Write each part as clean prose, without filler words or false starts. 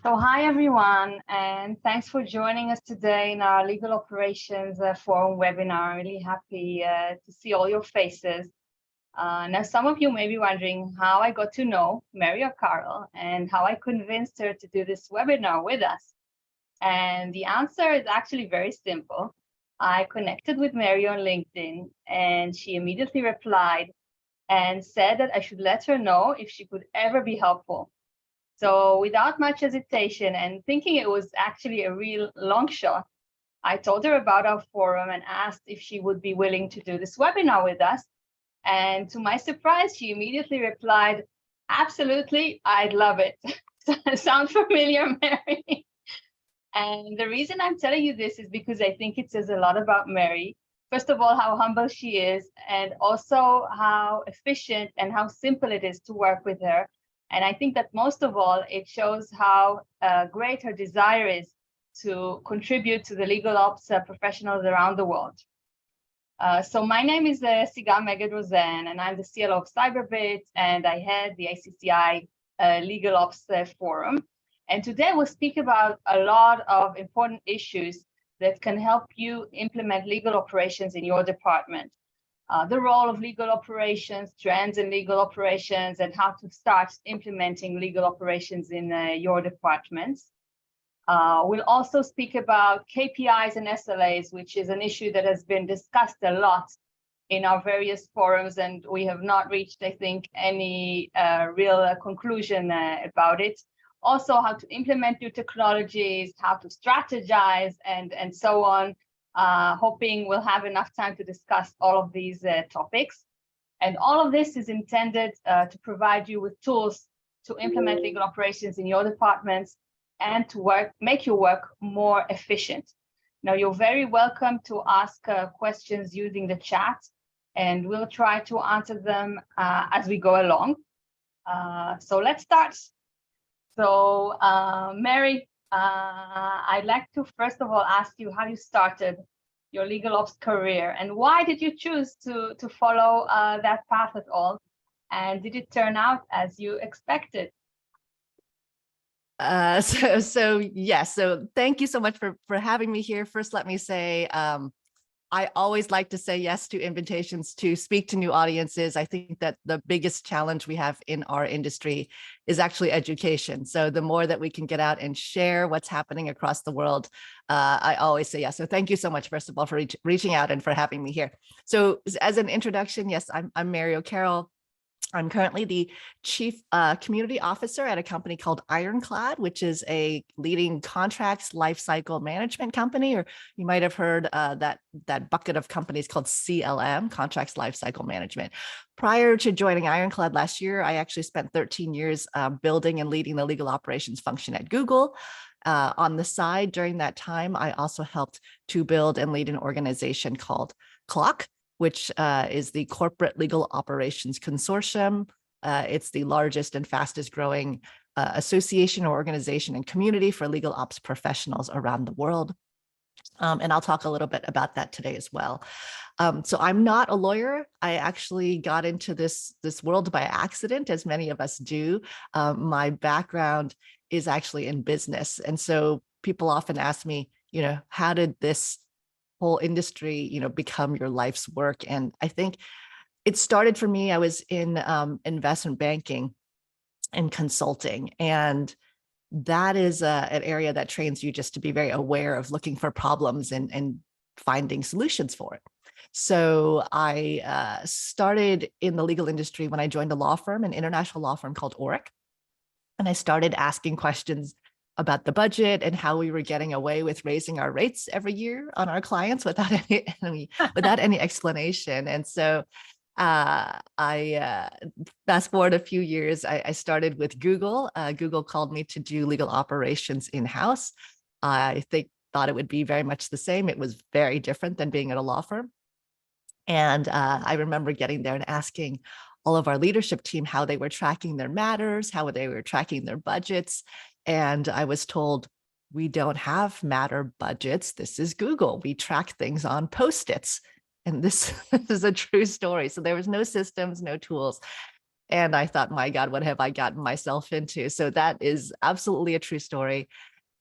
So hi, everyone, and thanks for joining us today in our Legal Operations Forum webinar. I'm really happy to see all your faces. Now, some of you may be wondering how I got to know Mary O'Carroll and how I convinced her to do this webinar with us. And the answer is actually very simple. I connected with Mary on LinkedIn, and she immediately replied and said that I should let her know if she could ever be helpful. So without much hesitation and thinking it was actually a real long shot, I told her about our forum and asked if she would be willing to do this webinar with us. And to my surprise, she immediately replied, absolutely, I'd love it. Sound familiar, Mary? And the reason I'm telling you this is because I think it says a lot about Mary. First of all, how humble she is, and also how efficient and how simple it is to work with her. And I think that most of all, it shows how great her desire is to contribute to the legal ops professionals around the world. So my name is Sigal Meged-Rosen, and I'm the CLO of Cyberbit, and I head the ACCI Legal Ops Forum. And today we'll speak about a lot of important issues that can help you implement legal operations in your department. The role of legal operations, trends in legal operations, and how to start implementing legal operations in your departments. We'll also speak about KPIs and SLAs, which is an issue that has been discussed a lot in our various forums, and we have not reached, I think, any real conclusion about it. Also, how to implement new technologies, how to strategize, and so on. Hoping we'll have enough time to discuss all of these topics. And all of this is intended to provide you with tools to implement legal operations in your departments and to make your work more efficient. Now, you're very welcome to ask questions using the chat, and we'll try to answer them as we go along. So let's start. So Mary, I'd like to first of all ask you how you started your legal ops career and why did you choose to follow that path at all? And did it turn out as you expected? Yes. So thank you so much for having me here. First, let me say, I always like to say yes to invitations to speak to new audiences. I think that the biggest challenge we have in our industry is actually education. So the more that we can get out and share what's happening across the world, I always say yes. So thank you so much, first of all, for reaching out and for having me here. So as an introduction, yes, I'm Mary O'Carroll. I'm currently the Chief Community Officer at a company called Ironclad, which is a leading contracts lifecycle management company, or you might have heard that bucket of companies called CLM, Contracts Lifecycle Management. Prior to joining Ironclad last year, I actually spent 13 years building and leading the legal operations function at Google. On the side, during that time, I also helped to build and lead an organization called CLOC, which is the Corporate Legal Operations Consortium. It's the largest and fastest growing association or organization and community for legal ops professionals around the world. And I'll talk a little bit about that today as well. So I'm not a lawyer. I actually got into this world by accident, as many of us do. My background is actually in business. And so people often ask me, how did this whole industry, become your life's work? And I think it started for me. I was in investment banking and consulting, and that is an area that trains you just to be very aware of looking for problems and finding solutions for it. So I started in the legal industry when I joined a law firm, an international law firm called Oric, and I started asking questions about the budget and how we were getting away with raising our rates every year on our clients without any explanation. And so I fast forward a few years, I started with Google. Google called me to do legal operations in-house. I thought it would be very much the same. It was very different than being at a law firm. And I remember getting there and asking all of our leadership team how they were tracking their matters, how they were tracking their budgets. And I was told, we don't have matter budgets. This is Google. We track things on Post-its. And this is a true story. So there was no systems, no tools. And I thought, my God, what have I gotten myself into? So that is absolutely a true story.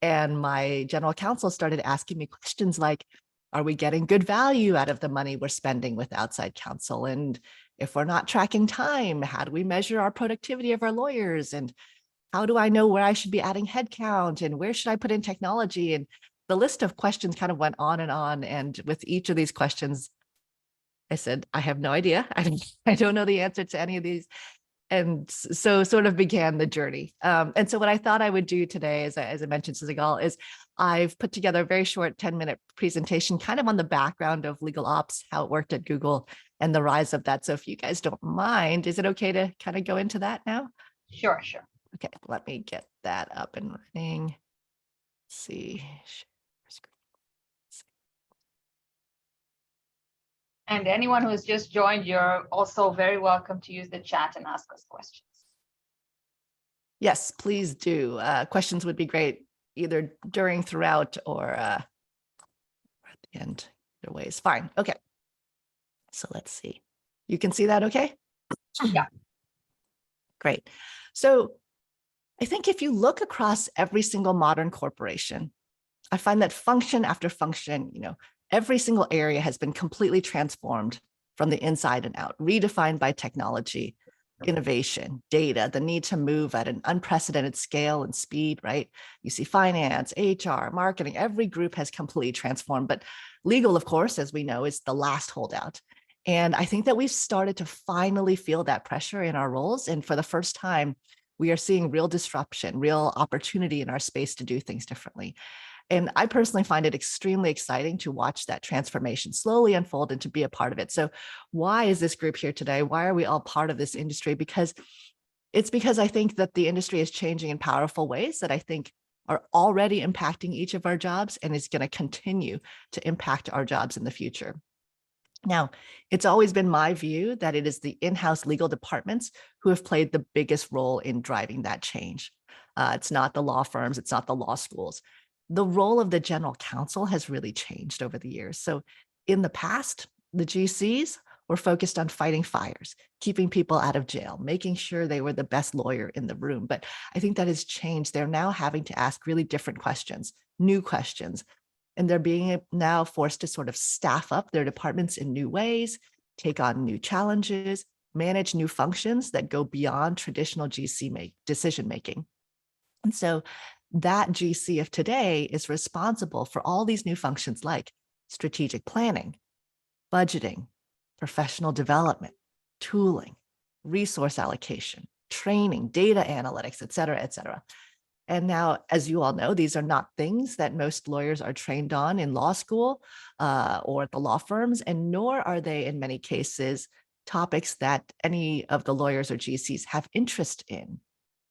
And my general counsel started asking me questions like, are we getting good value out of the money we're spending with outside counsel? And if we're not tracking time, how do we measure our productivity of our lawyers? And how do I know where I should be adding headcount? And where should I put in technology? And the list of questions kind of went on and on. And with each of these questions, I said, I have no idea. I don't know the answer to any of these. And so sort of began the journey. And so what I thought I would do today, as I mentioned to Sigal, is I've put together a very short 10-minute presentation kind of on the background of legal ops, how it worked at Google and the rise of that. So if you guys don't mind, is it okay to kind of go into that now? Sure, sure. Okay, let me get that up and running. Let's see. And anyone who has just joined, you're also very welcome to use the chat and ask us questions. Yes, please do. Questions would be great, either during, throughout, or at the end. Either way is fine. Okay. So let's see. You can see that okay? Yeah. Great. So I think if you look across every single modern corporation, I find that function after function, every single area has been completely transformed from the inside and out, redefined by technology, innovation, data, the need to move at an unprecedented scale and speed, right? You see finance, HR, marketing, every group has completely transformed. But legal, of course, as we know, is the last holdout. And I think that we've started to finally feel that pressure in our roles. And for the first time, we are seeing real disruption, real opportunity in our space to do things differently. And I personally find it extremely exciting to watch that transformation slowly unfold and to be a part of it. So why is this group here today? Why are we all part of this industry? Because I think that the industry is changing in powerful ways that I think are already impacting each of our jobs and is going to continue to impact our jobs in the future. Now, it's always been my view that it is the in-house legal departments who have played the biggest role in driving that change. It's not the law firms, it's not the law schools. The role of the general counsel has really changed over the years. So in the past, the GCs were focused on fighting fires, keeping people out of jail, making sure they were the best lawyer in the room. But I think that has changed. They're now having to ask really different questions, new questions, and they're being now forced to sort of staff up their departments in new ways, take on new challenges, manage new functions that go beyond traditional GC decision-making. And so that GC of today is responsible for all these new functions like strategic planning, budgeting, professional development, tooling, resource allocation, training, data analytics, et cetera, et cetera. And now, as you all know, these are not things that most lawyers are trained on in law school or at the law firms, and nor are they, in many cases, topics that any of the lawyers or GCs have interest in.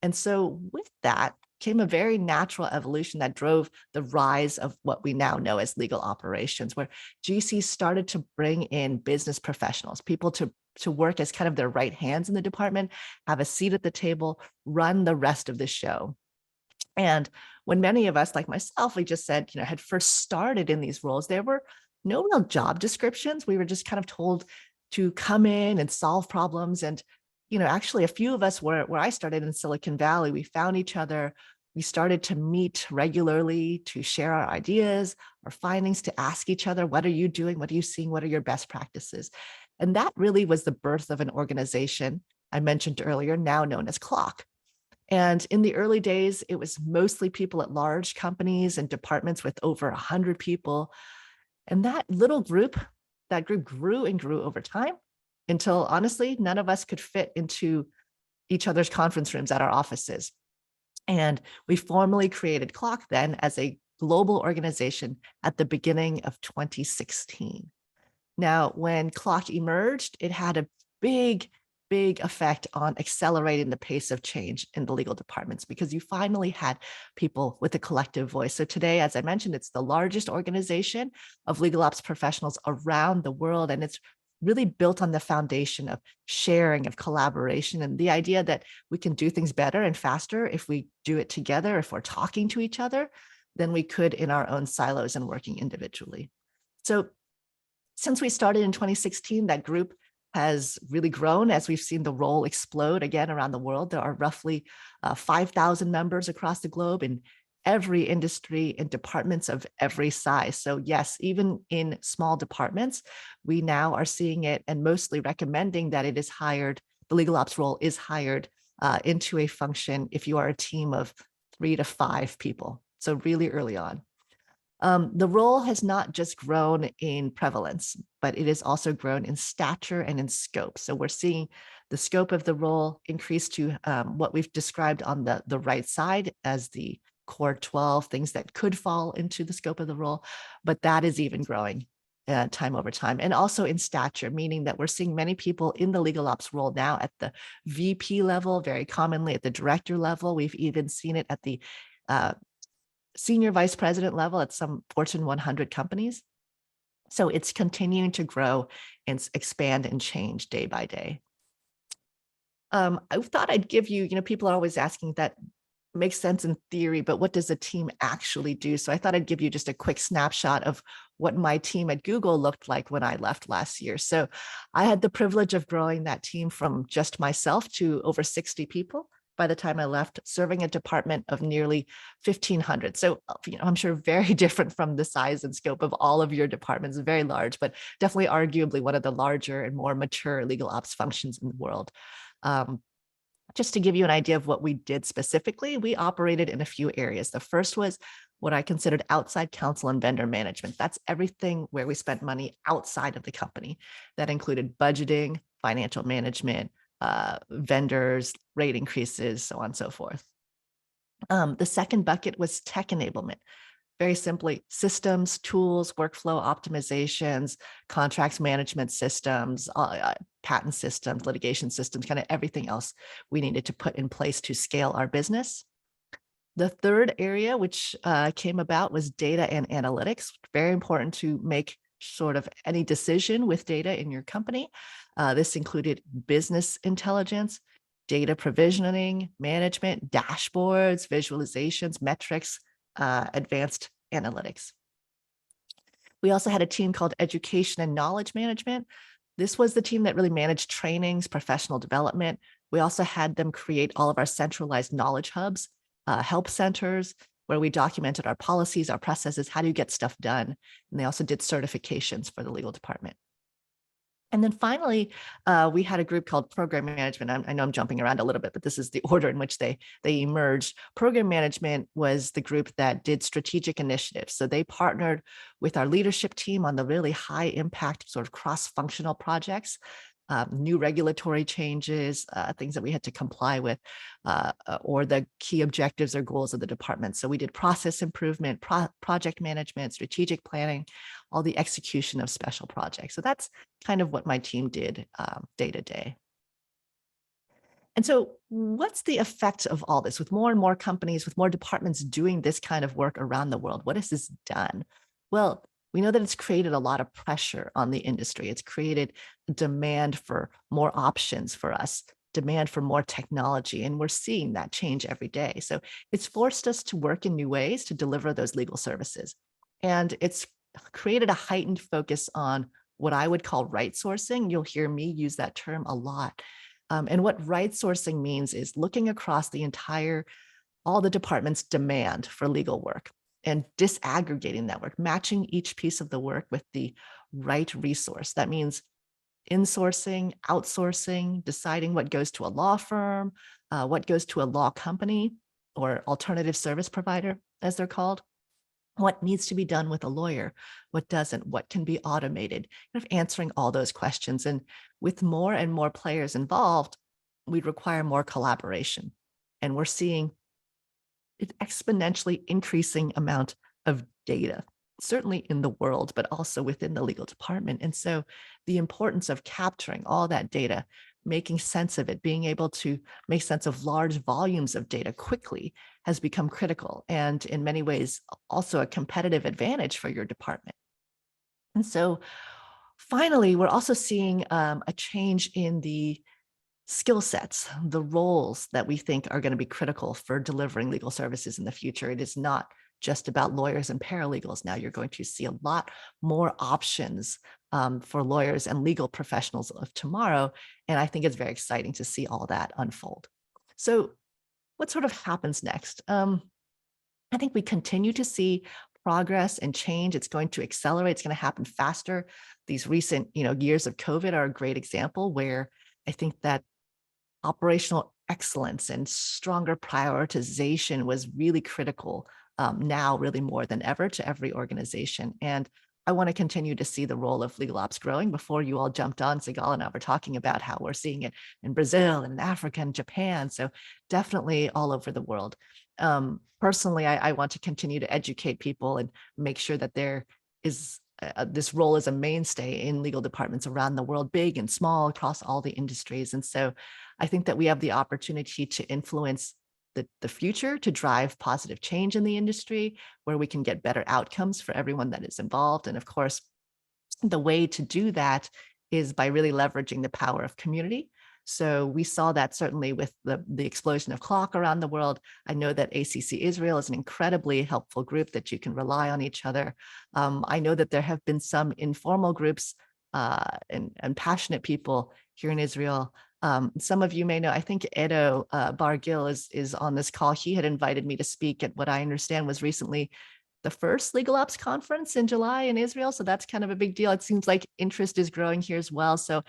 And so with that came a very natural evolution that drove the rise of what we now know as legal operations, where GCs started to bring in business professionals, people to work as kind of their right hands in the department, have a seat at the table, run the rest of the show. And when many of us, like myself, we just said, had first started in these roles, there were no real job descriptions. We were just kind of told to come in and solve problems. And, actually a few of us where I started in Silicon Valley, we found each other. We started to meet regularly to share our ideas, our findings, to ask each other, what are you doing? What are you seeing? What are your best practices? And that really was the birth of an organization I mentioned earlier, now known as CLOC. And in the early days, it was mostly people at large companies and departments with over 100 people. And that group grew and grew over time until, honestly, none of us could fit into each other's conference rooms at our offices. And we formally created CLOC then as a global organization at the beginning of 2016. Now, when CLOC emerged, it had a big effect on accelerating the pace of change in the legal departments because you finally had people with a collective voice. So today, as I mentioned, it's the largest organization of legal ops professionals around the world, and it's really built on the foundation of sharing, of collaboration, and the idea that we can do things better and faster if we do it together, if we're talking to each other, than we could in our own silos and working individually. So since we started in 2016, that group has really grown as we've seen the role explode again around the world. There are roughly 5,000 members across the globe in every industry and departments of every size. So yes, even in small departments, we now are seeing it and mostly recommending that it is hired, the legal ops role is hired into a function if you are a team of 3 to 5 people. So really early on. The role has not just grown in prevalence, but it has also grown in stature and in scope. So we're seeing the scope of the role increase to what we've described on the right side as the core 12 things that could fall into the scope of the role, but that is even growing time over time. And also in stature, meaning that we're seeing many people in the legal ops role now at the VP level, very commonly at the director level. We've even seen it at the senior vice president level at some Fortune 100 companies. So it's continuing to grow and expand and change day by day. I thought I'd give you, people are always asking that makes sense in theory, but what does a team actually do? So I thought I'd give you just a quick snapshot of what my team at Google looked like when I left last year. So I had the privilege of growing that team from just myself to over 60 people by the time I left, serving a department of nearly 1,500. So, I'm sure very different from the size and scope of all of your departments, very large, but definitely arguably one of the larger and more mature legal ops functions in the world. Just to give you an idea of what we did specifically, we operated in a few areas. The first was what I considered outside counsel and vendor management. That's everything where we spent money outside of the company. That included budgeting, financial management, vendors, rate increases, so on and so forth. The second bucket was tech enablement. Very simply, systems, tools, workflow optimizations, contracts management systems, patent systems, litigation systems, kind of everything else we needed to put in place to scale our business. The third area which came about was data and analytics. Very important to make sort of any decision with data in your company. This included business intelligence, data provisioning, management, dashboards, visualizations, metrics, advanced analytics. We also had a team called Education and Knowledge Management. This was the team that really managed trainings, professional development. We also had them create all of our centralized knowledge hubs, help centers, where we documented our policies, our processes, how do you get stuff done? And they also did certifications for the legal department. And then finally, we had a group called Program Management. I know I'm jumping around a little bit, but this is the order in which they emerged. Program Management was the group that did strategic initiatives. So they partnered with our leadership team on the really high impact sort of cross-functional projects, new regulatory changes, things that we had to comply with, or the key objectives or goals of the department. So we did process improvement, project management, strategic planning, all the execution of special projects. So that's kind of what my team did day to day. And so what's the effect of all this? With more and more companies, with more departments doing this kind of work around the world, what has this done? Well, we know that it's created a lot of pressure on the industry. It's created a demand for more options for us, demand for more technology, and we're seeing that change every day. So it's forced us to work in new ways to deliver those legal services. And it's created a heightened focus on what I would call right sourcing. You'll hear me use that term a lot. And what right sourcing means is looking across all the department's demand for legal work and disaggregating that work, matching each piece of the work with the right resource. That means insourcing, outsourcing, deciding what goes to a law firm, what goes to a law company or alternative service provider, as they're called, what needs to be done with a lawyer, what doesn't, what can be automated, kind of answering all those questions. And with more and more players involved, we require more collaboration. And we're seeing an exponentially increasing amount of data, certainly in the world, but also within the legal department. And so the importance of capturing all that data, making sense of it, being able to make sense of large volumes of data quickly has become critical, and in many ways also a competitive advantage for your department. And so finally, we're also seeing a change in the skill sets, the roles that we think are going to be critical for delivering legal services in the future. It is not just about lawyers and paralegals. Now you're going to see a lot more options for lawyers and legal professionals of tomorrow. And I think it's very exciting to see all that unfold. So what sort of happens next? I think we continue to see progress and change. It's going to accelerate. It's going to happen faster. These recent, years of COVID are a great example where I think that operational excellence and stronger prioritization was really critical now, really more than ever, to every organization. And I want to continue to see the role of legal ops growing. Before you all jumped on, Sigal and I were talking about how we're seeing it in Brazil and in Africa and Japan. So definitely all over the world. Personally, I want to continue to educate people and make sure that there is this role as a mainstay in legal departments around the world, big and small, across all the industries. And so I think that we have the opportunity to influence the future, to drive positive change in the industry, where we can get better outcomes for everyone that is involved. And of course, the way to do that is by really leveraging the power of community. So we saw that certainly with the explosion of CLOC around the world. I know that ACCI Israel is an incredibly helpful group that you can rely on each other. I know that there have been some informal groups and passionate people here in Israel. Some of you may know, I think Edo Bargil is on this call. He had invited me to speak at what I understand was recently the first Legal Ops conference in July in Israel. So that's kind of a big deal. It seems like interest is growing here as well. So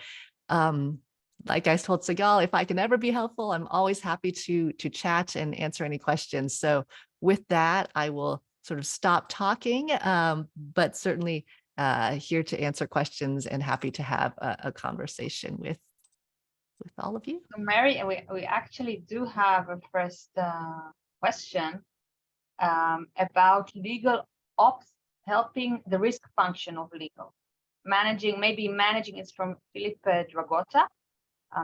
like I told Sigal, if I can ever be helpful, I'm always happy to chat and answer any questions. So with that, I will sort of stop talking, but certainly here to answer questions and happy to have a conversation with all of you. So Mary, we actually do have a first question about legal ops helping the risk function of legal. Maybe managing is from Philip Dragota,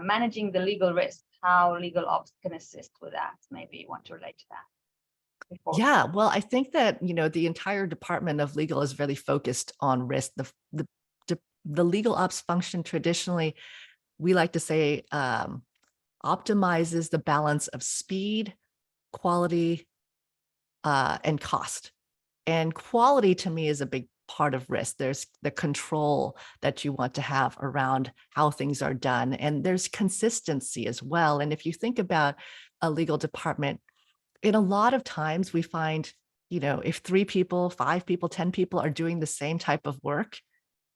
managing the legal risk, how legal ops can assist with that. Maybe you want to relate to that. Yeah, well, I think that, the entire department of legal is really focused on risk. The legal ops function traditionally, we like to say, optimizes the balance of speed, quality, and cost. And quality to me is a big part of risk. There's the control that you want to have around how things are done. And there's consistency as well. And if you think about a legal department, in a lot of times we find, if 3 people, 5 people, 10 people are doing the same type of work,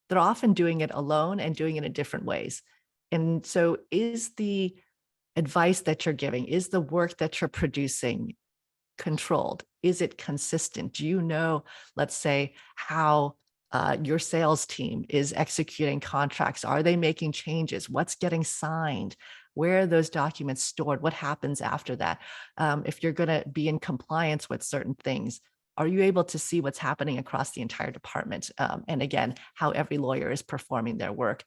they're often doing it alone and doing it in different ways. And so is the advice that you're giving, is the work that you're producing controlled? Is it consistent? Do you know, let's say, how your sales team is executing contracts? Are they making changes? What's getting signed? Where are those documents stored? What happens after that? If you're going to be in compliance with certain things, are you able to see what's happening across the entire department? And again, how every lawyer is performing their work.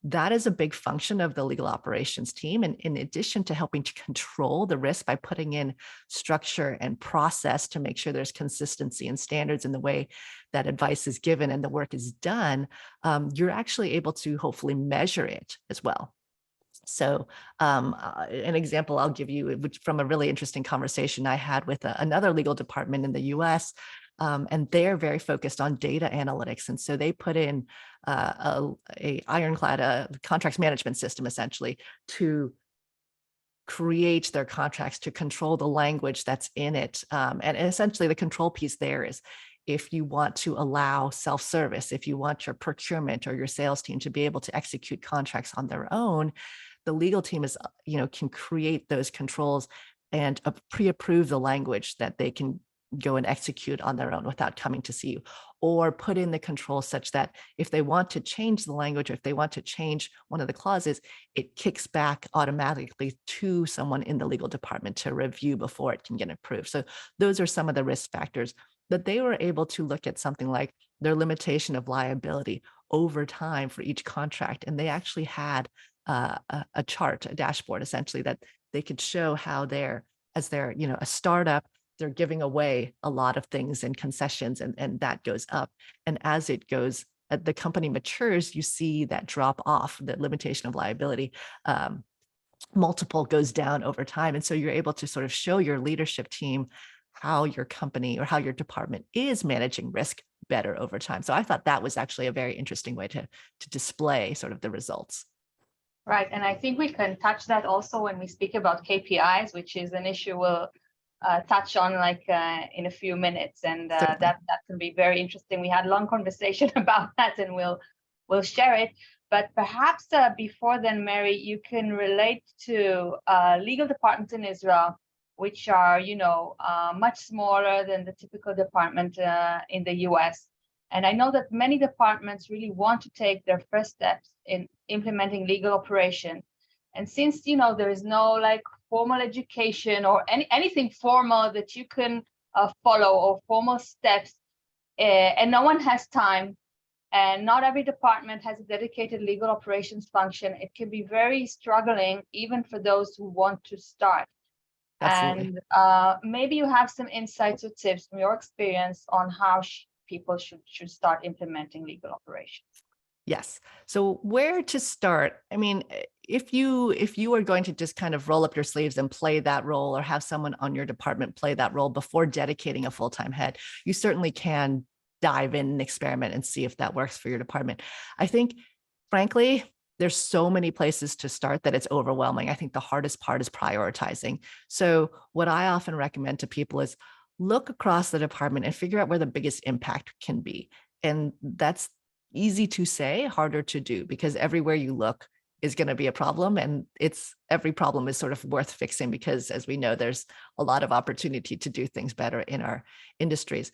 That is a big function of the legal operations team. And in addition to helping to control the risk by putting in structure and process to make sure there's consistency and standards in the way that advice is given and the work is done, you're actually able to hopefully measure it as well. So an example I'll give you, which from a really interesting conversation I had with another legal department in the US, and they're very focused on data analytics. And so they put in a Ironclad, a contracts management system, essentially, to create their contracts, to control the language that's in it. And essentially the control piece there is, if you want to allow self-service, if you want your procurement or your sales team to be able to execute contracts on their own, the legal team is, can create those controls and pre-approve the language that they can go and execute on their own without coming to see you, or put in the controls such that if they want to change the language, or if they want to change one of the clauses, it kicks back automatically to someone in the legal department to review before it can get approved. So those are some of the risk factors. But they were able to look at something like their limitation of liability over time for each contract. And they actually had a chart, a dashboard, essentially, that they could show how as they're, a startup, they're giving away a lot of things and concessions, and that goes up. And as it goes, the company matures, you see that drop off, the limitation of liability multiple goes down over time. And so you're able to sort of show your leadership team how your company or how your department is managing risk better over time. So I thought that was actually a very interesting way to display sort of the results. Right. And I think we can touch that also when we speak about KPIs, which is an issue we'll touch on in a few minutes. And that can be very interesting. We had a long conversation about that, and we'll share it. But perhaps before then, Mary, you can relate to legal departments in Israel, which are, much smaller than the typical department in the US. And I know that many departments really want to take their first steps in implementing legal operation. And since, there is no formal education or anything formal that you can follow, or formal steps, and no one has time, and not every department has a dedicated legal operations function, it can be very struggling even for those who want to start. Absolutely. And maybe you have some insights or tips from your experience on how people should start implementing legal operations. Yes. So where to start? I mean, if you are going to just kind of roll up your sleeves and play that role, or have someone on your department play that role before dedicating a full-time head, you certainly can dive in and experiment and see if that works for your department. I think, frankly, there's so many places to start that it's overwhelming. I think the hardest part is prioritizing. So what I often recommend to people is look across the department and figure out where the biggest impact can be. And that's easy to say, harder to do, because everywhere you look is going to be a problem, and every problem is sort of worth fixing, because as we know, there's a lot of opportunity to do things better in our industries.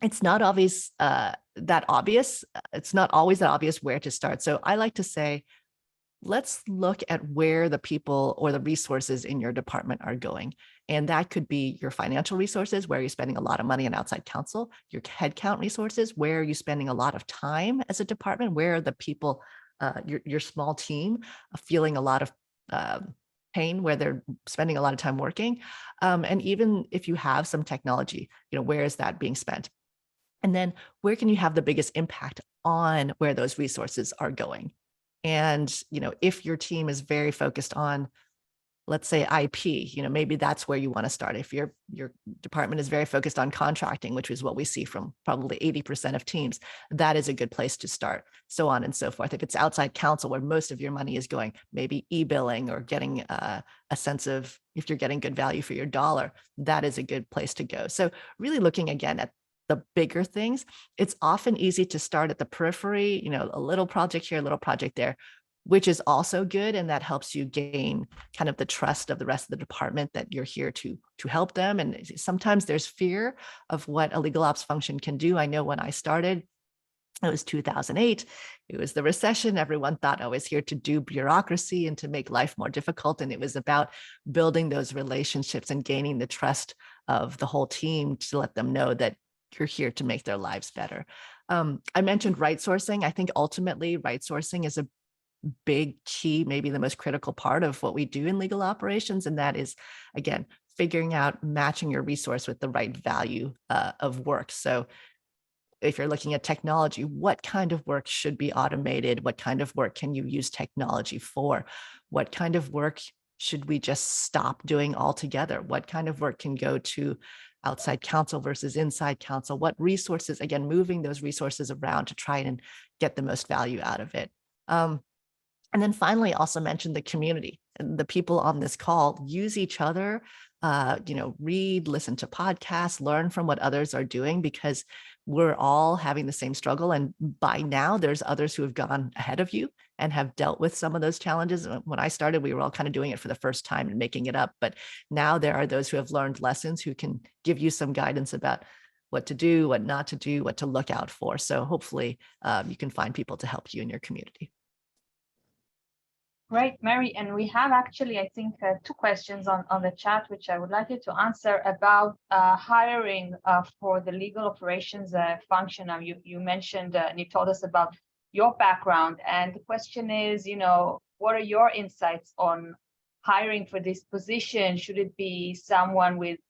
It's not obvious that obvious. It's not always that obvious where to start. So I like to say, let's look at where the people or the resources in your department are going. And that could be your financial resources, where you're spending a lot of money on outside counsel, your headcount resources, where are you spending a lot of time as a department, where are the people, your small team, feeling a lot of pain, where they're spending a lot of time working. And even if you have some technology, where is that being spent? And then where can you have the biggest impact on where those resources are going? And, if your team is very focused on, let's say, IP, maybe that's where you want to start. If your department is very focused on contracting, which is what we see from probably 80% of teams, that is a good place to start, so on and so forth. If it's outside counsel, where most of your money is going, maybe e-billing, or getting a sense of if you're getting good value for your dollar, that is a good place to go. So really looking again at the bigger things. It's often easy to start at the periphery, a little project here, a little project there, which is also good. And that helps you gain kind of the trust of the rest of the department that you're here to help them. And sometimes there's fear of what a legal ops function can do. I know when I started, it was 2008. It was the recession. Everyone thought I was here to do bureaucracy and to make life more difficult. And it was about building those relationships and gaining the trust of the whole team to let them know that you're here to make their lives better. I mentioned right sourcing. I think ultimately right sourcing is a big key, maybe the most critical part of what we do in legal operations. And that is, again, figuring out matching your resource with the right value of work. So if you're looking at technology, what kind of work should be automated? What kind of work can you use technology for? What kind of work should we just stop doing altogether? What kind of work can go to outside counsel versus inside counsel? What resources, again, moving those resources around to try and get the most value out of it. And then finally, also mention the community, and the people on this call use each other, read, listen to podcasts, learn from what others are doing, because we're all having the same struggle. And by now there's others who have gone ahead of you and have dealt with some of those challenges. When I started, we were all kind of doing it for the first time and making it up. But now there are those who have learned lessons, who can give you some guidance about what to do, what not to do, what to look out for. So hopefully you can find people to help you in your community. Great, Mary. And we have actually, I think, 2 questions on the chat, which I would like you to answer about hiring for the legal operations function. Now, you mentioned and you told us about your background. And the question is, what are your insights on hiring for this position? Should it be someone with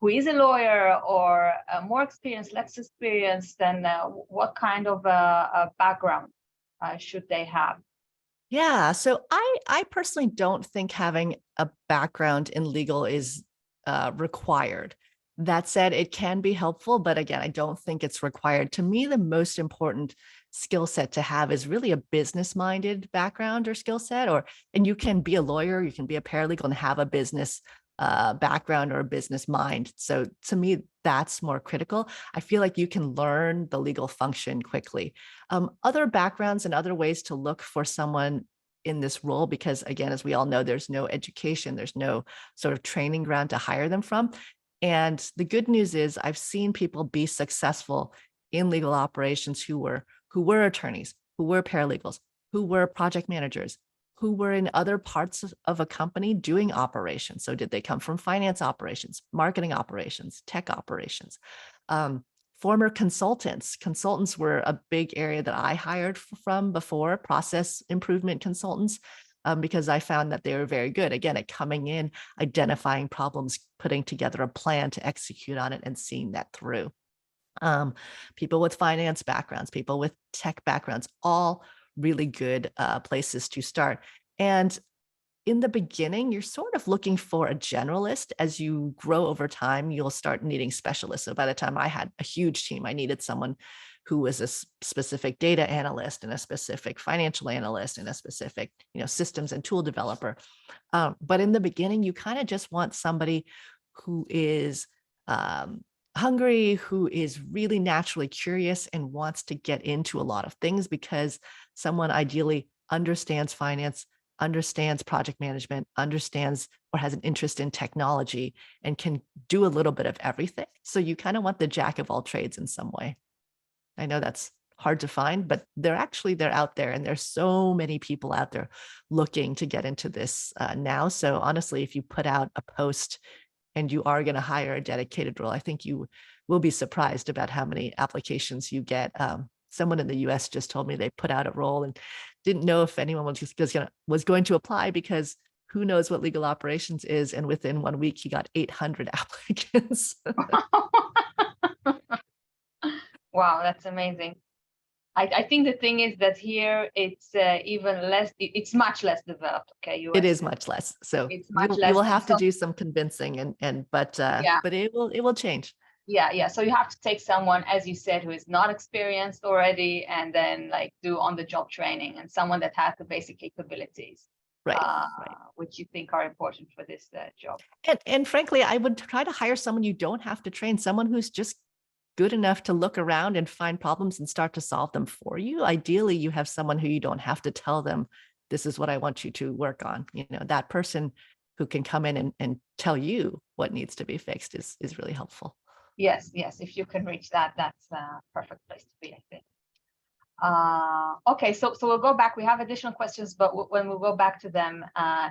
who is a lawyer, or more experienced, less experienced, and what kind of background should they have? Yeah, so I personally don't think having a background in legal is required. That said, it can be helpful, but again, I don't think it's required. To me, the most important skill set to have is really a business-minded background or skill set, and you can be a lawyer, you can be a paralegal and have a business background or a business mind. So to me, that's more critical. I feel like you can learn the legal function quickly. Other backgrounds and other ways to look for someone in this role, because again, as we all know, there's no education, there's no sort of training ground to hire them from. And the good news is I've seen people be successful in legal operations who were attorneys, who were paralegals, who were project managers, who were in other parts of a company doing operations. So did they come from finance operations, marketing operations, tech operations? Former consultants. Consultants were a big area that I hired from before, process improvement consultants, because I found that they were very good, again, at coming in, identifying problems, putting together a plan to execute on it and seeing that through. People with finance backgrounds, people with tech backgrounds, all really good places to start. And in the beginning, you're sort of looking for a generalist. As you grow over time, you'll start needing specialists. So by the time I had a huge team, I needed someone who was a specific data analyst and a specific financial analyst and a specific, systems and tool developer. But in the beginning, you kind of just want somebody who is hungry, who is really naturally curious and wants to get into a lot of things, because someone ideally understands finance, understands project management, understands or has an interest in technology, and can do a little bit of everything. So you kind of want the jack of all trades in some way. I know that's hard to find, but they're out there, and there's so many people out there looking to get into this now. So honestly, if you put out a post and you are going to hire a dedicated role, I think you will be surprised about how many applications you get. Someone in the US just told me they put out a role and didn't know if anyone was going to apply, because who knows what legal operations is. And within 1 week, he got 800 applicants. Wow, that's amazing. I think the thing is that here it's even less, it's much less developed. Okay, it is much less. So it's much you less. will have to do some convincing, but it will change. Yeah. So you have to take someone, as you said, who is not experienced already, and then do on-the-job training, and someone that has the basic capabilities, right. which you think are important for this job. And frankly, I would try to hire someone you don't have to train, someone who's just good enough to look around and find problems and start to solve them for you. Ideally, you have someone who you don't have to tell them, this is what I want you to work on. That person who can come in and tell you what needs to be fixed is really helpful. Yes. If you can reach that, that's a perfect place to be, I think. Okay, so we'll go back. We have additional questions, but when we'll go back to them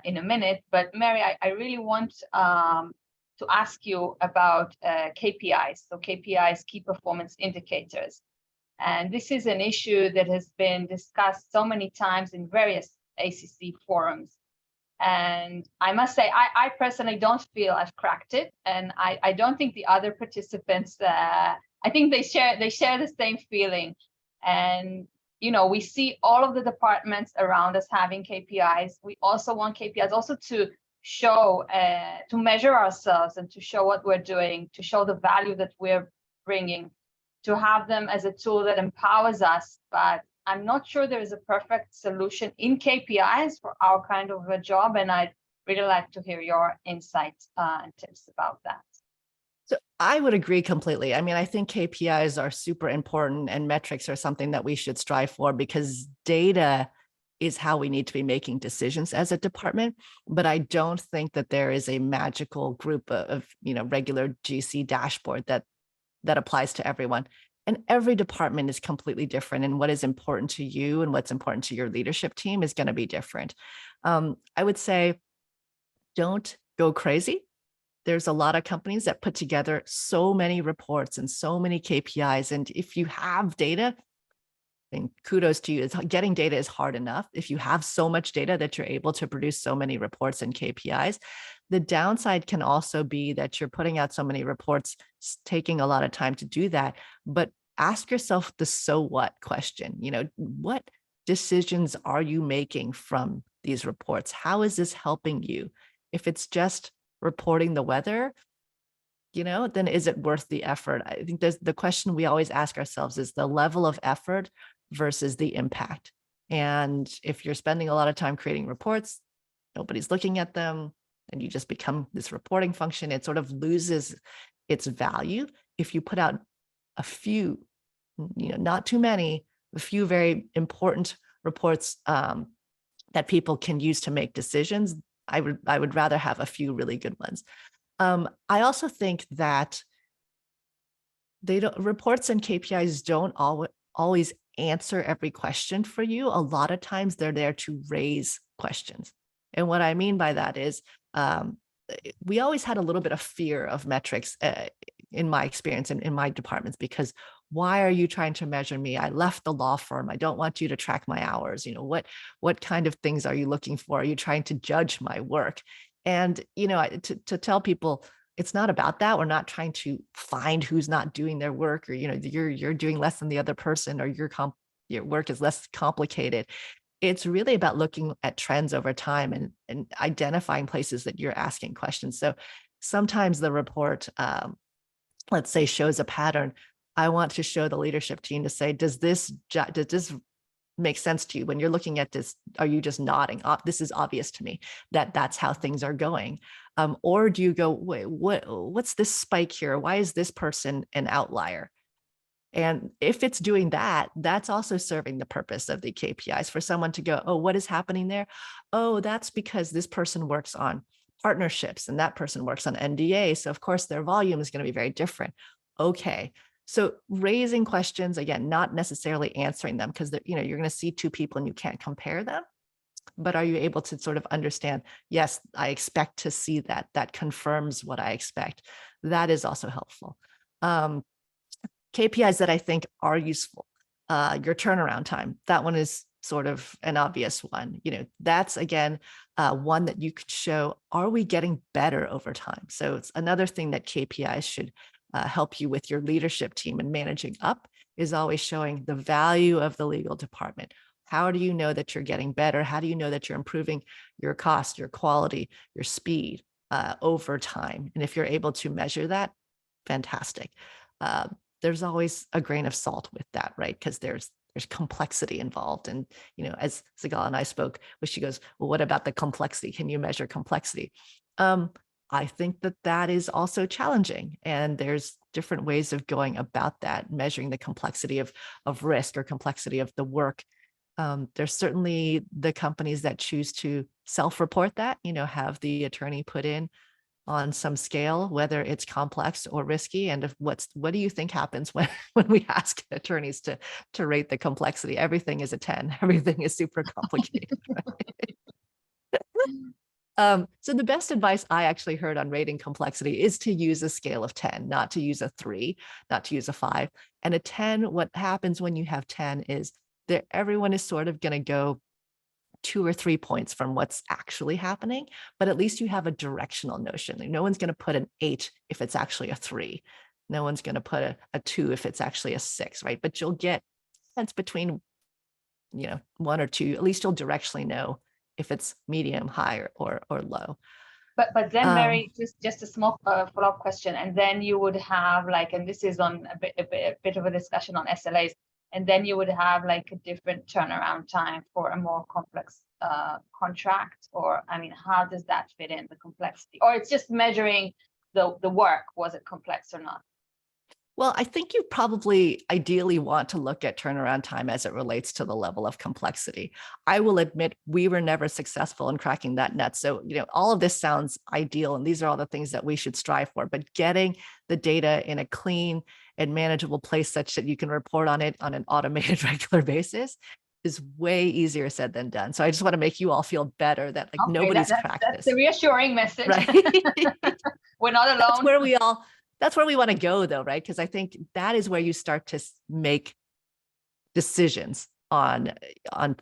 in a minute. But Mary, I really want to ask you about KPIs. So KPIs, key performance indicators. And this is an issue that has been discussed so many times in various ACC forums. And I must say, I personally don't feel I've cracked it. And I don't think the other participants, I think they share the same feeling. And, we see all of the departments around us having KPIs. We also want KPIs also to show, to measure ourselves and to show what we're doing, to show the value that we're bringing, to have them as a tool that empowers us. But I'm not sure there is a perfect solution in KPIs for our kind of a job. And I'd really like to hear your insights and tips about that. So I would agree completely. I mean, I think KPIs are super important, and metrics are something that we should strive for, because data is how we need to be making decisions as a department. But I don't think that there is a magical group of regular GC dashboard that applies to everyone. And every department is completely different. And what is important to you and what's important to your leadership team is going to be different. I would say, don't go crazy. There's a lot of companies that put together so many reports and so many KPIs. And if you have data, then kudos to you. Getting data is hard enough. If you have so much data that you're able to produce so many reports and KPIs, the downside can also be that you're putting out so many reports, taking a lot of time to do that. But ask yourself the so what question. What decisions are you making from these reports? How is this helping you? If it's just reporting the weather, then is it worth the effort? I think there's the question we always ask ourselves is the level of effort versus the impact. And if you're spending a lot of time creating reports, nobody's looking at them, and you just become this reporting function, it sort of loses its value. If you put out a few, not too many, a few very important reports that people can use to make decisions, I would rather have a few really good ones. I also think that reports and KPIs don't always answer every question for you. A lot of times they're there to raise questions. And what I mean by that is we always had a little bit of fear of metrics in my experience and in my departments, because why are you trying to measure me? I left the law firm. I don't want you to track my hours. What kind of things are you looking for? Are you trying to judge my work? And, to tell people, it's not about that. We're not trying to find who's not doing their work, or, you're doing less than the other person, or your work is less complicated. It's really about looking at trends over time and identifying places that you're asking questions. So sometimes the report, let's say, shows a pattern. I want to show the leadership team to say, does this make sense to you? When you're looking at this, are you just nodding? This is obvious to me that that's how things are going. Or do you go, wait, what's this spike here? Why is this person an outlier? And if it's doing that, that's also serving the purpose of the KPIs, for someone to go, oh, what is happening there? Oh, that's because this person works on partnerships and that person works on NDA. So of course their volume is going to be very different. Okay. So raising questions, again, not necessarily answering them, because you're going to see two people and you can't compare them. But are you able to sort of understand, yes, I expect to see that. That confirms what I expect. That is also helpful. KPIs that I think are useful, your turnaround time. That one is sort of an obvious one. That's, again, one that you could show, are we getting better over time? So it's another thing that KPIs should help you with your leadership team and managing up, is always showing the value of the legal department. How do you know that you're getting better? How do you know that you're improving your cost, your quality, your speed over time? And if you're able to measure that, fantastic. There's always a grain of salt with that, right? Because there's complexity involved. And, as Sigal and I spoke, where she goes, well, what about the complexity? Can you measure complexity? I think that is also challenging. And there's different ways of going about that, measuring the complexity of risk or complexity of the work. There's certainly the companies that choose to self-report that, have the attorney put in on some scale, whether it's complex or risky. And what do you think happens when we ask attorneys to rate the complexity? Everything is a 10. Everything is super complicated. Right? So the best advice I actually heard on rating complexity is to use a scale of 10, not to use a 3, not to use a 5. And a 10, what happens when you have 10 is that everyone is sort of going to go 2 or 3 points from what's actually happening, but at least you have a directional notion. No one's going to put an 8 if it's actually a 3. No one's going to put a 2 if it's actually a 6, right? But you'll get sense between, 1 or 2. At least you'll directionally know if it's medium, high, or low. But then, Mary, just a small follow-up question, and then you would have and this is on a bit of a discussion on SLAs. And then you would have a different turnaround time for a more complex contract, or, how does that fit in the complexity? Or it's just measuring the work, was it complex or not? Well, I think you probably ideally want to look at turnaround time as it relates to the level of complexity. I will admit we were never successful in cracking that nut. So, all of this sounds ideal, and these are all the things that we should strive for, but getting the data in a clean and manageable place such that you can report on it on an automated regular basis is way easier said than done. So I just want to make you all feel better that Okay, nobody's cracked this. That's the reassuring message. Right? We're not alone. That's where we want to go, though, right? Because I think that is where you start to make decisions on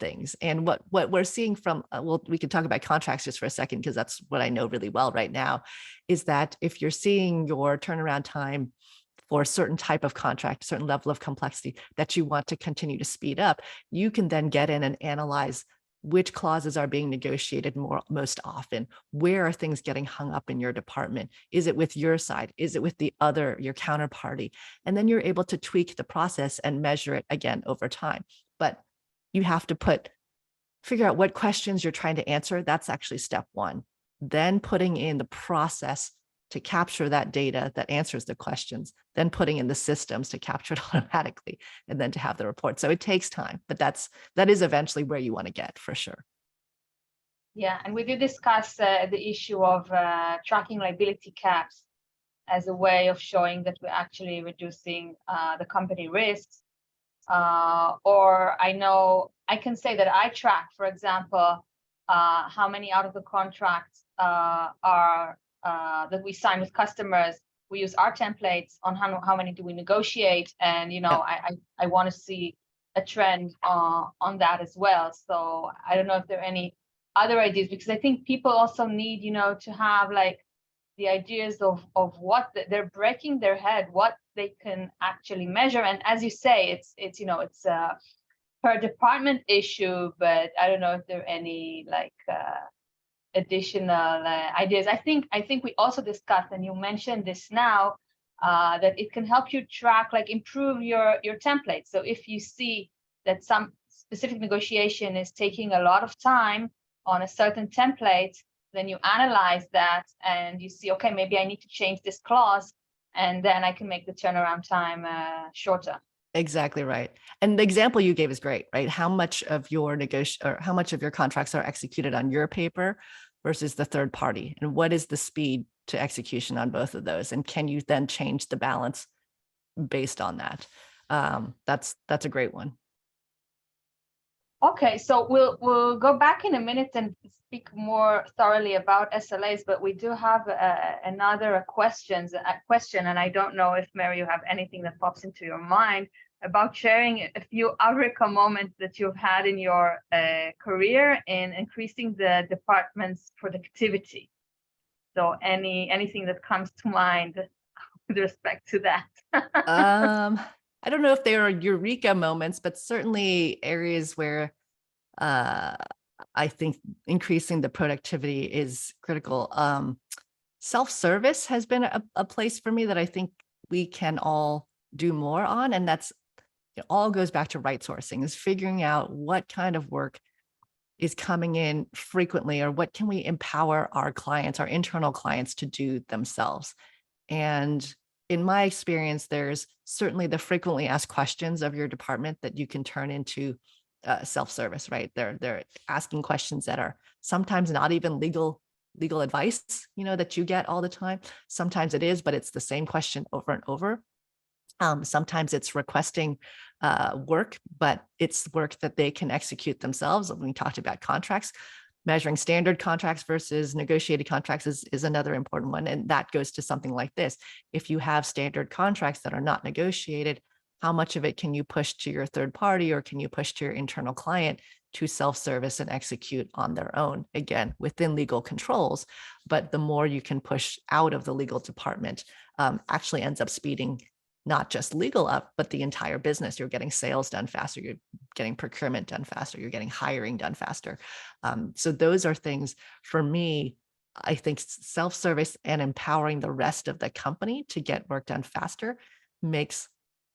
things. And what we're seeing from, we can talk about contracts just for a second, because that's what I know really well right now, is that if you're seeing your turnaround time for a certain type of contract, certain level of complexity that you want to continue to speed up, you can then get in and analyze which clauses are being negotiated most often? Where are things getting hung up in your department? Is it with your side? Is it with your counterparty? And then you're able to tweak the process and measure it again over time. But you have to figure out what questions you're trying to answer. That's actually step one. Then putting in the process to capture that data that answers the questions, then putting in the systems to capture it automatically, and then to have the report. So it takes time, but that is eventually where you want to get, for sure. Yeah, and we did discuss the issue of tracking liability caps as a way of showing that we're actually reducing the company risks. Or I know I can say that I track, for example, how many out of the contracts are that we sign with customers. We use our templates on how many do we negotiate, and Yep. I want to see a trend on that as well. So I don't know if there are any other ideas, because I think people also need to have like the ideas of what they're breaking their head, what they can actually measure. And as you say, it's a per department issue, but I don't know if there are any like additional ideas. I think we also discussed, and you mentioned this now, that it can help you track, like improve your template. So if you see that some specific negotiation is taking a lot of time on a certain template, then you analyze that and you see, okay, maybe I need to change this clause, and then I can make the turnaround time shorter. Exactly right. And the example you gave is great, right? How much of your contracts are executed on your paper versus the third party? And what is the speed to execution on both of those? And can you then change the balance based on that? That's a great one. Okay, so we'll go back in a minute and speak more thoroughly about SLAs, but we do have another question, and I don't know if, Mary, you have anything that pops into your mind about sharing a few Eureka moments that you've had in your career in increasing the department's productivity. So anything that comes to mind with respect to that? I don't know if they are eureka moments, but certainly areas where I think increasing the productivity is critical. Self-service has been a place for me that I think we can all do more on. And it all goes back to right sourcing, is figuring out what kind of work is coming in frequently, or what can we empower our clients, our internal clients, to do themselves. And in my experience, there's certainly the frequently asked questions of your department that you can turn into self-service, right? They're asking questions that are sometimes not even legal advice, that you get all the time. Sometimes it is, but it's the same question over and over. Sometimes it's requesting work, but it's work that they can execute themselves. When we talked about contracts, measuring standard contracts versus negotiated contracts is another important one. And that goes to something like this. If you have standard contracts that are not negotiated, how much of it can you push to your third party, or can you push to your internal client to self-service and execute on their own, again, within legal controls? But the more you can push out of the legal department, actually ends up speeding not just legal up, but the entire business. You're getting sales done faster. You're getting procurement done faster. You're getting hiring done faster. So those are things for me. I think self-service and empowering the rest of the company to get work done faster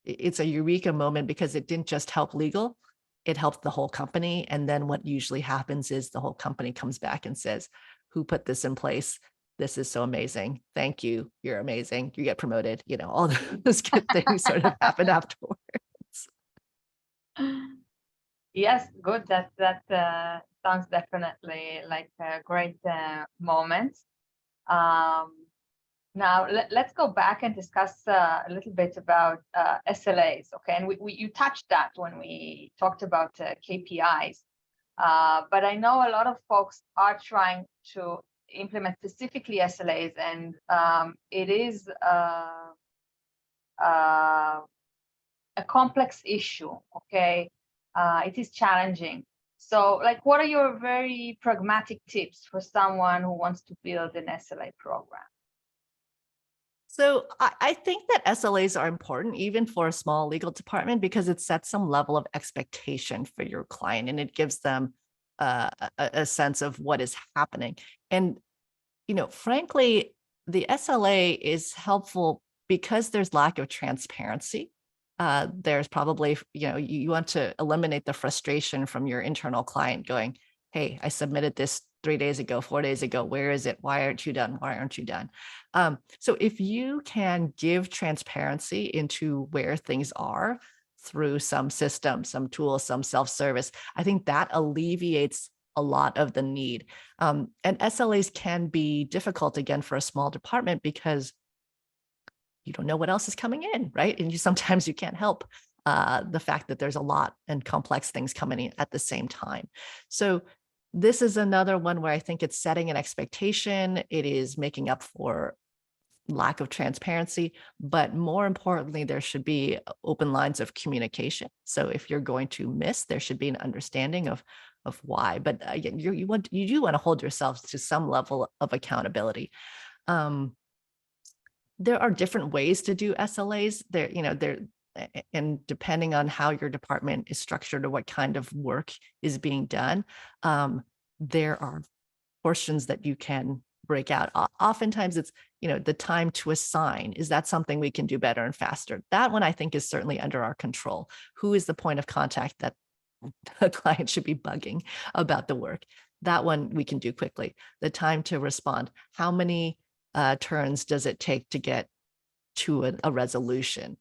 it's a eureka moment, because it didn't just help legal, it helped the whole company. And then what usually happens is the whole company comes back and says, who put this in place? This is so amazing. Thank you. You're amazing. You get promoted. All those good things sort of happen afterwards. Yes, good. That sounds definitely like a great moment. Now let's go back and discuss a little bit about SLAs. Okay, and you touched that when we talked about KPIs, but I know a lot of folks are trying to implement specifically SLAs, and it is a complex issue. Okay, it is challenging. So, like, what are your very pragmatic tips for someone who wants to build an SLA program? So I think that SLAs are important, even for a small legal department, because it sets some level of expectation for your client, and it gives them a sense of what is happening. And, frankly, the SLA is helpful because there's lack of transparency. There's probably, you want to eliminate the frustration from your internal client going, hey, I submitted this 3 days ago, 4 days ago. Where is it? Why aren't you done? Why aren't you done? So if you can give transparency into where things are through some system, some tool, some self-service, I think that alleviates a lot of the need. And SLAs can be difficult again for a small department because you don't know what else is coming in, right? And sometimes you can't help the fact that there's a lot and complex things coming in at the same time. So this is another one where I think it's setting an expectation. It is making up for lack of transparency, but more importantly, there should be open lines of communication. So if you're going to miss, there should be an understanding of why. But again, you do want to hold yourselves to some level of accountability. There are different ways to do SLAs. And depending on how your department is structured or what kind of work is being done, there are portions that you can break out. Oftentimes it's, the time to assign. Is that something we can do better and faster? That one I think is certainly under our control. Who is the point of contact that a client should be bugging about the work? That one we can do quickly. The time to respond. How many turns does it take to get to a resolution?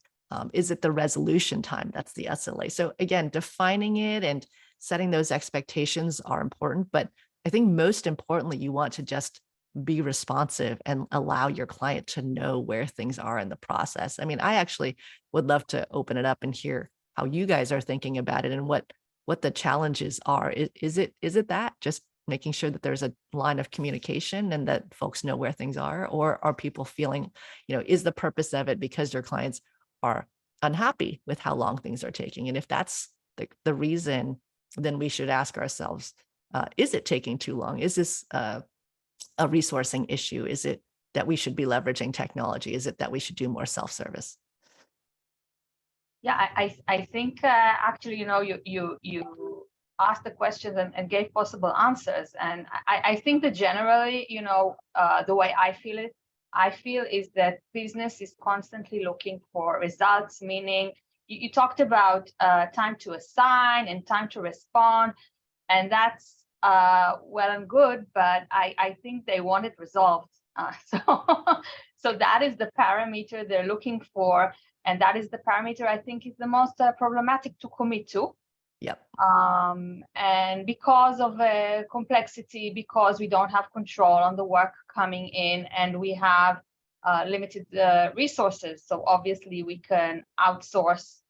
Is it the resolution time? That's the SLA. So again, defining it and setting those expectations are important, but I think most importantly, you want to just be responsive and allow your client to know where things are in the process. I mean, I actually would love to open it up and hear how you guys are thinking about it and what the challenges are. Is it that just making sure that there's a line of communication and that folks know where things are, or are people feeling, is the purpose of it because your clients are unhappy with how long things are taking? And if that's the reason, then we should ask ourselves, is it taking too long? Is this a resourcing issue? Is it that we should be leveraging technology? Is it that we should do more self-service? Yeah, I think actually, you asked the questions and gave possible answers. And I think that generally, the way I feel is that business is constantly looking for results, meaning you talked about time to assign and time to respond, and that's well and good, but I think they want it resolved. So that is the parameter they're looking for, and that is the parameter I think is the most problematic to commit to. Yep. And because of complexity, because we don't have control on the work coming in, and we have limited resources. So obviously we can outsource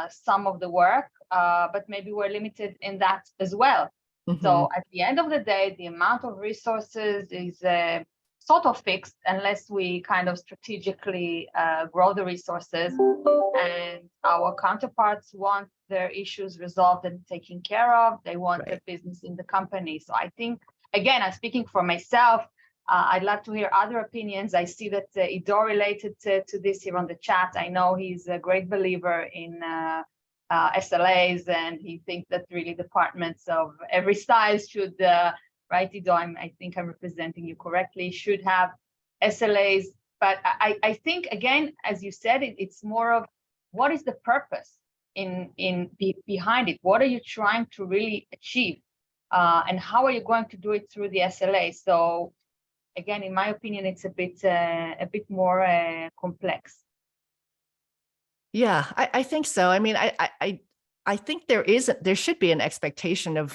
some of the work, but maybe we're limited in that as well. Mm-hmm. So at the end of the day, the amount of resources is sort of fixed unless we kind of strategically grow the resources, and our counterparts want their issues resolved and taken care of. They want the business in the company. So I think, again, I'm speaking for myself. I'd love to hear other opinions. I see that Ido related to this here on the chat. I know he's a great believer in SLAs, and he thinks that really departments of every size should, right, Ido, I think I'm representing you correctly, should have SLAs. But I think, again, as you said, it's more of what is the purpose behind it? What are you trying to really achieve? And how are you going to do it through the SLA? So again, in my opinion, it's a bit more complex. Yeah, I think so. I mean, I think there should be an expectation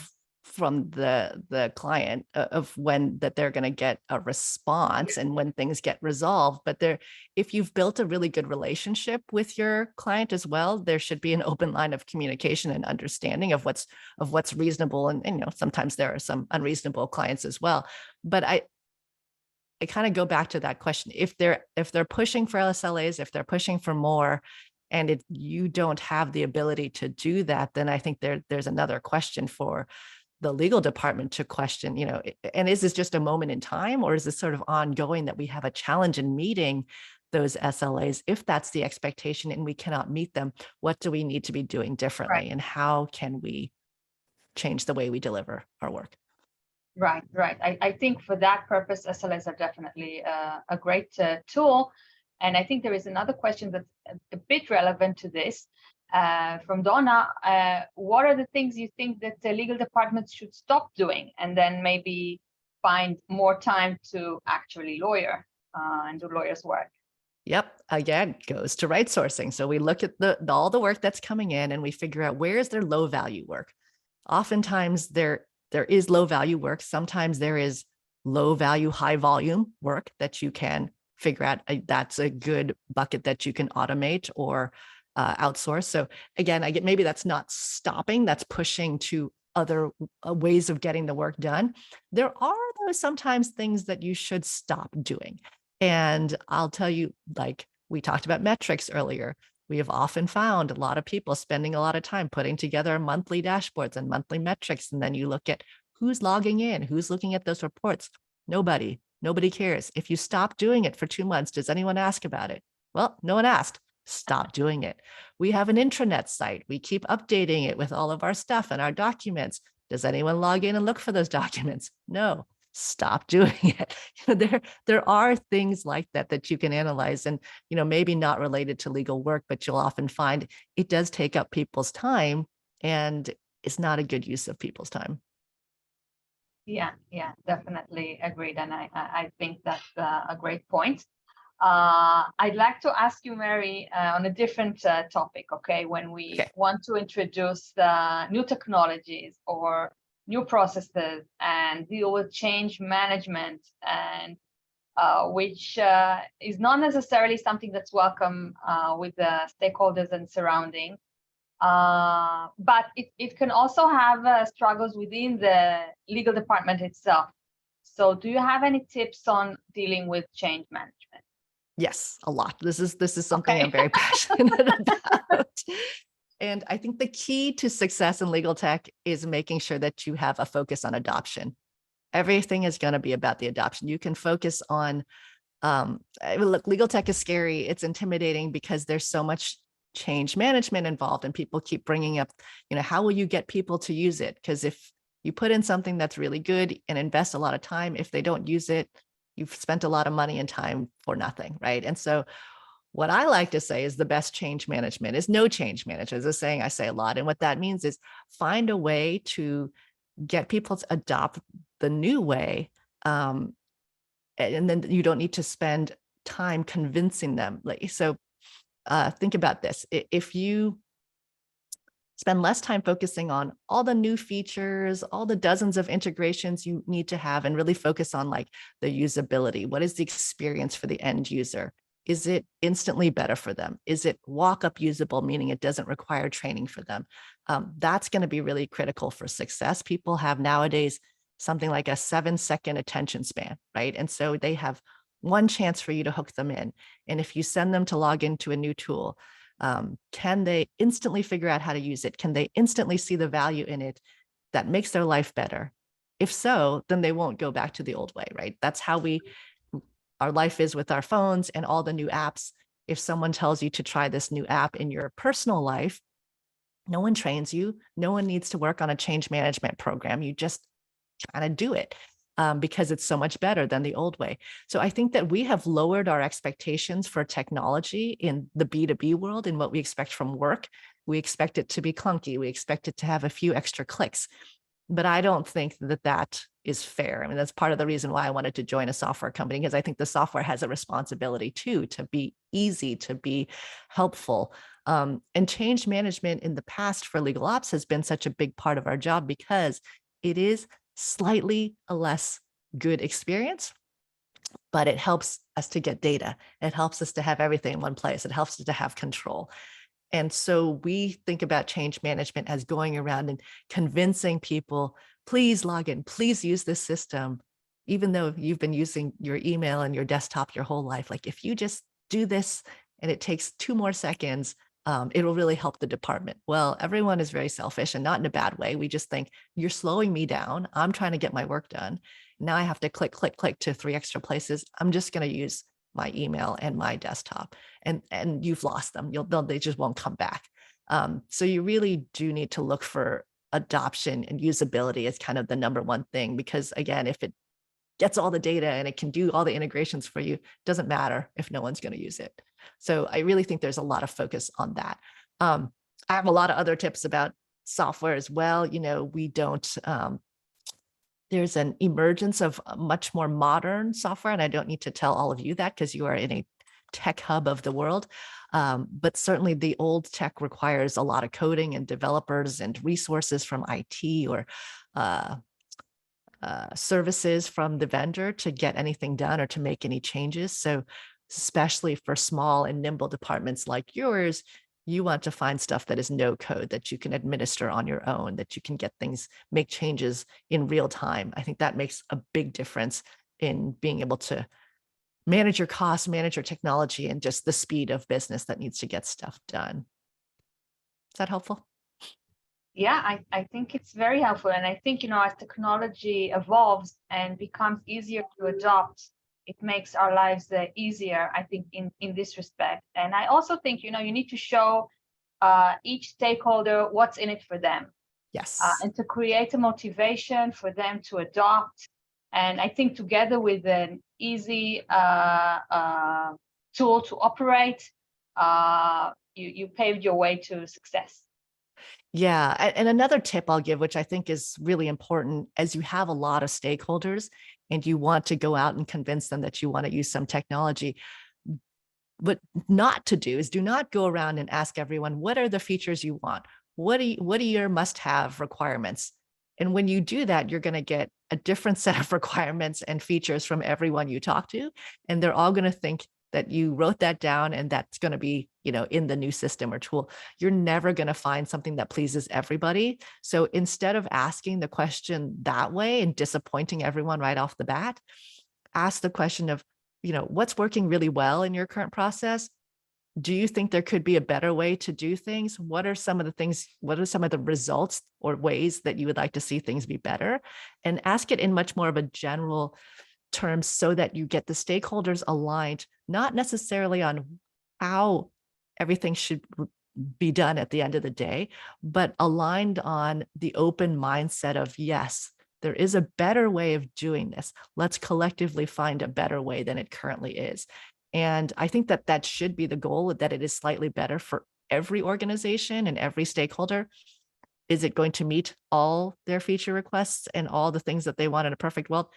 from the client of when that they're going to get a response and when things get resolved. But if you've built a really good relationship with your client as well, there should be an open line of communication and understanding of what's reasonable. And sometimes there are some unreasonable clients as well. But I kind of go back to that question. If they're pushing for SLAs, if they're pushing for more, and if you don't have the ability to do that, then I think there's another question for the legal department to question, and is this just a moment in time, or is this sort of ongoing that we have a challenge in meeting those SLAs? If that's the expectation and we cannot meet them, what do we need to be doing differently? And how can we change the way we deliver our work. Right, right. I think for that purpose, SLAs are definitely a great tool. And I think there is another question that's a bit relevant to this from Donna. What are the things you think that the legal departments should stop doing and then maybe find more time to actually lawyer and do lawyers' work? Yep. Again, goes to right sourcing. So we look at all the work that's coming in and we figure out where is their low value work. Oftentimes there is low value work. Sometimes there is low value, high volume work that you can figure out. That's a good bucket that you can automate or outsource. So again, maybe that's not stopping, that's pushing to other ways of getting the work done. There are though sometimes things that you should stop doing. And I'll tell you, like we talked about metrics earlier, we have often found a lot of people spending a lot of time putting together monthly dashboards and monthly metrics. And then you look at who's logging in, who's looking at those reports. Nobody cares. If you stop doing it for 2 months, does anyone ask about it? Well, no one asked. Stop doing it. We have an intranet site. We keep updating it with all of our stuff and our documents. Does anyone log in and look for those documents? No. Stop doing it. There are things like that you can analyze, and maybe not related to legal work, but you'll often find it does take up people's time, and it's not a good use of people's time. Yeah, definitely agreed, and I think that's a great point. I'd like to ask you, Mary, on a different topic. Okay, when we want to introduce new technologies or new processes and deal with change management, and which is not necessarily something that's welcome with the stakeholders and surrounding, but it can also have struggles within the legal department itself. So do you have any tips on dealing with change management? Yes, a lot. This is something I'm very passionate about. And I think the key to success in legal tech is making sure that you have a focus on adoption. Everything is going to be about the adoption. You can focus on, look, legal tech is scary. It's intimidating because there's so much change management involved, and people keep bringing up, how will you get people to use it? Because if you put in something that's really good and invest a lot of time, if they don't use it, you've spent a lot of money and time for nothing, right? And so what I like to say is the best change management is no change management. It's a saying I say a lot. And what that means is find a way to get people to adopt the new way. And then you don't need to spend time convincing them. So think about this. If you spend less time focusing on all the new features, all the dozens of integrations you need to have, and really focus on like the usability. What is the experience for the end user? Is it instantly better for them? Is it walk-up usable, meaning it doesn't require training for them? That's going to be really critical for success. People have nowadays something like a 7-second attention span, right? And so they have one chance for you to hook them in. And if you send them to log into a new tool, can they instantly figure out how to use it? Can they instantly see the value in it that makes their life better? If so, then they won't go back to the old way, right? That's how our life is with our phones and all the new apps. If someone tells you to try this new app in your personal life, no one trains you. No one needs to work on a change management program. You just kind of do it because it's so much better than the old way. So I think that we have lowered our expectations for technology in the B2B world and what we expect from work. We expect it to be clunky. We expect it to have a few extra clicks. But I don't think that is fair. I mean, that's part of the reason why I wanted to join a software company, because I think the software has a responsibility too, to be easy, to be helpful. And change management in the past for legal ops has been such a big part of our job because it is slightly a less good experience, but it helps us to get data. It helps us to have everything in one place. It helps us to have control. And so we think about change management as going around and convincing people, please log in, please use this system, even though you've been using your email and your desktop your whole life. Like if you just do this and it takes 2 more seconds, it'll really help the department. Well, everyone is very selfish and not in a bad way. We just think you're slowing me down. I'm trying to get my work done. Now I have to click to 3 extra places. I'm just going to use my email and my desktop, and you've lost them. They just won't come back. So you really do need to look for adoption and usability is kind of the number one thing, because again, if it gets all the data and it can do all the integrations for you, it doesn't matter if no one's going to use it. So I really think there's a lot of focus on that. I have a lot of other tips about software as well. We don't, there's an emergence of much more modern software, and I don't need to tell all of you that because you are in a tech hub of the world. But certainly the old tech requires a lot of coding and developers and resources from IT or services from the vendor to get anything done or to make any changes. So especially for small and nimble departments like yours, you want to find stuff that is no code, that you can administer on your own, that you can get things, make changes in real time. I think that makes a big difference in being able to manage your costs, manage your technology, and just the speed of business that needs to get stuff done. Is that helpful? Yeah, I think it's very helpful. And I think, as technology evolves and becomes easier to adopt, it makes our lives easier, I think, in this respect. And I also think, you need to show each stakeholder what's in it for them. Yes. And to create a motivation for them to adopt. And I think together with an easy tool to operate, you paved your way to success. Yeah. And another tip I'll give, which I think is really important, as you have a lot of stakeholders and you want to go out and convince them that you want to use some technology, what not to do is do not go around and ask everyone, what are the features you want? What are your must-have requirements? And when you do that, you're going to get a different set of requirements and features from everyone you talk to. And they're all going to think that you wrote that down and that's going to be, in the new system or tool. You're never going to find something that pleases everybody. So instead of asking the question that way and disappointing everyone right off the bat, ask the question of, what's working really well in your current process? Do you think there could be a better way to do things? What are some of the results or ways that you would like to see things be better? And ask it in much more of a general terms so that you get the stakeholders aligned, not necessarily on how everything should be done at the end of the day, but aligned on the open mindset of, yes, there is a better way of doing this. Let's collectively find a better way than it currently is. And I think that should be the goal, that it is slightly better for every organization and every stakeholder. Is it going to meet all their feature requests and all the things that they want in a perfect world?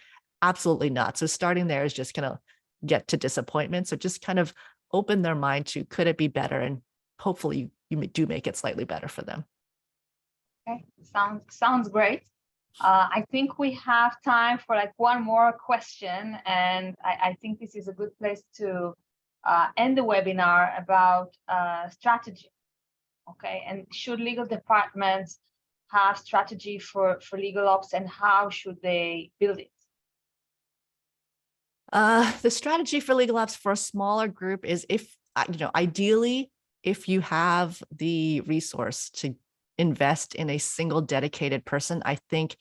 Absolutely not. So starting there is just going to get to disappointment. So just kind of open their mind to, could it be better? And hopefully you do make it slightly better for them. Okay, sounds great. I think we have time for one more question, and I think this is a good place to end the webinar about strategy. Okay, and should legal departments have strategy for legal ops, and how should they build it? The strategy for legal ops for a smaller group is, ideally, if you have the resource to invest in a single dedicated person, I think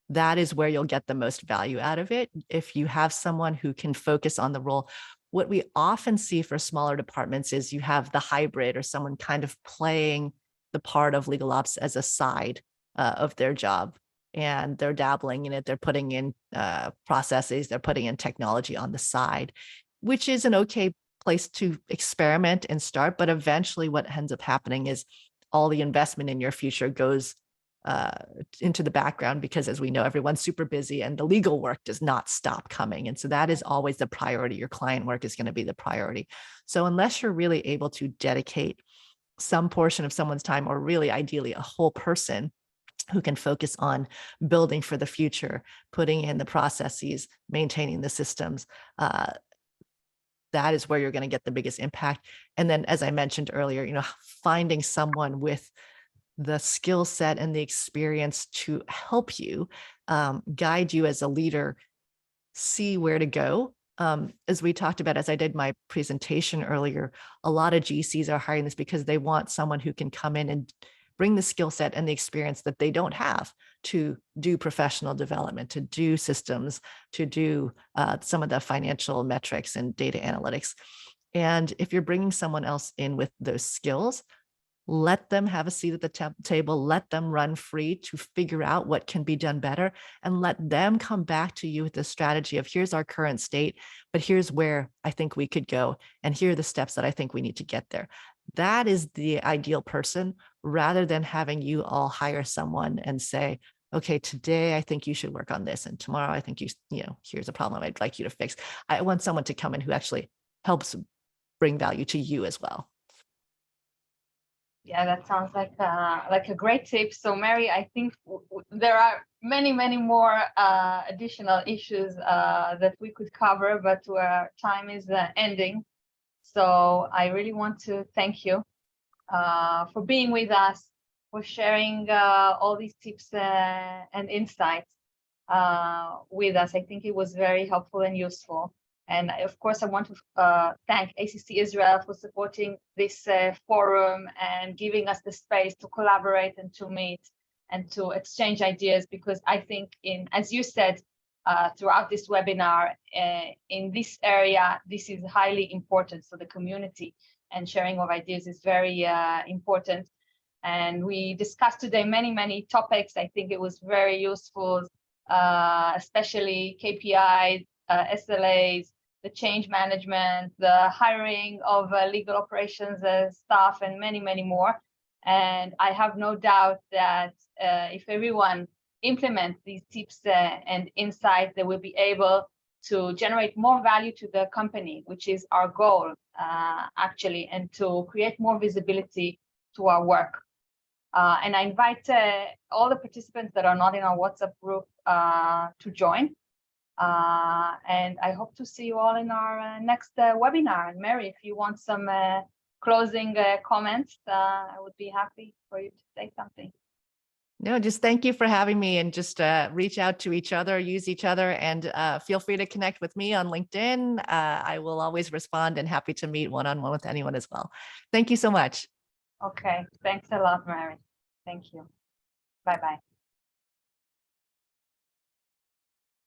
that is where you'll get the most value out of it. If you have someone who can focus on the role, what we often see for smaller departments is you have the hybrid or someone kind of playing the part of legal ops as a side of their job. And they're dabbling in it. They're putting in processes, they're putting in technology on the side, which is an okay place to experiment and start. But eventually what ends up happening is all the investment in your future goes into the background, because as we know, everyone's super busy and the legal work does not stop coming. And so that is always the priority. Your client work is going to be the priority. So unless you're really able to dedicate some portion of someone's time, or really ideally a whole person who can focus on building for the future, putting in the processes, maintaining the systems, that is where you're going to get the biggest impact. And then, as I mentioned earlier, finding someone with the skill set and the experience to help you, guide you as a leader, see where to go. As we talked about, as I did my presentation earlier, a lot of GCs are hiring this because they want someone who can come in and bring the skill set and the experience that they don't have to do professional development, to do systems, to do some of the financial metrics and data analytics. And if you're bringing someone else in with those skills, let them have a seat at the table, let them run free to figure out what can be done better, and let them come back to you with the strategy of here's our current state, but here's where I think we could go. And here are the steps that I think we need to get there. That is the ideal person, rather than having you all hire someone and say, okay, today I think you should work on this. And tomorrow I think here's a problem I'd like you to fix. I want someone to come in who actually helps bring value to you as well. Yeah, that sounds like a great tip. So Mary, I think there are many more additional issues that we could cover, but our time is ending. So I really want to thank you for being with us, for sharing all these tips and insights with us. I think it was very helpful and useful. And of course, I want to thank ACCI Israel for supporting this forum and giving us the space to collaborate and to meet and to exchange ideas, because I think, as you said, throughout this webinar, in this area, this is highly important. So the community and sharing of ideas is very important. And we discussed today many topics. I think it was very useful, especially KPIs, SLAs, the change management, the hiring of legal operations staff, and many more. And I have no doubt that if everyone implements these tips and insights, they will be able to generate more value to the company, which is our goal, actually, and to create more visibility to our work. And I invite all the participants that are not in our WhatsApp group to join. And I hope to see you all in our next webinar. And Mary, if you want some closing comments, I would be happy for you to say something. No, just thank you for having me, and just reach out to each other, use each other, and feel free to connect with me on LinkedIn. I will always respond and happy to meet one-on-one with anyone as well. Thank you so much. Okay, thanks a lot, Mary. Thank you. Bye-bye.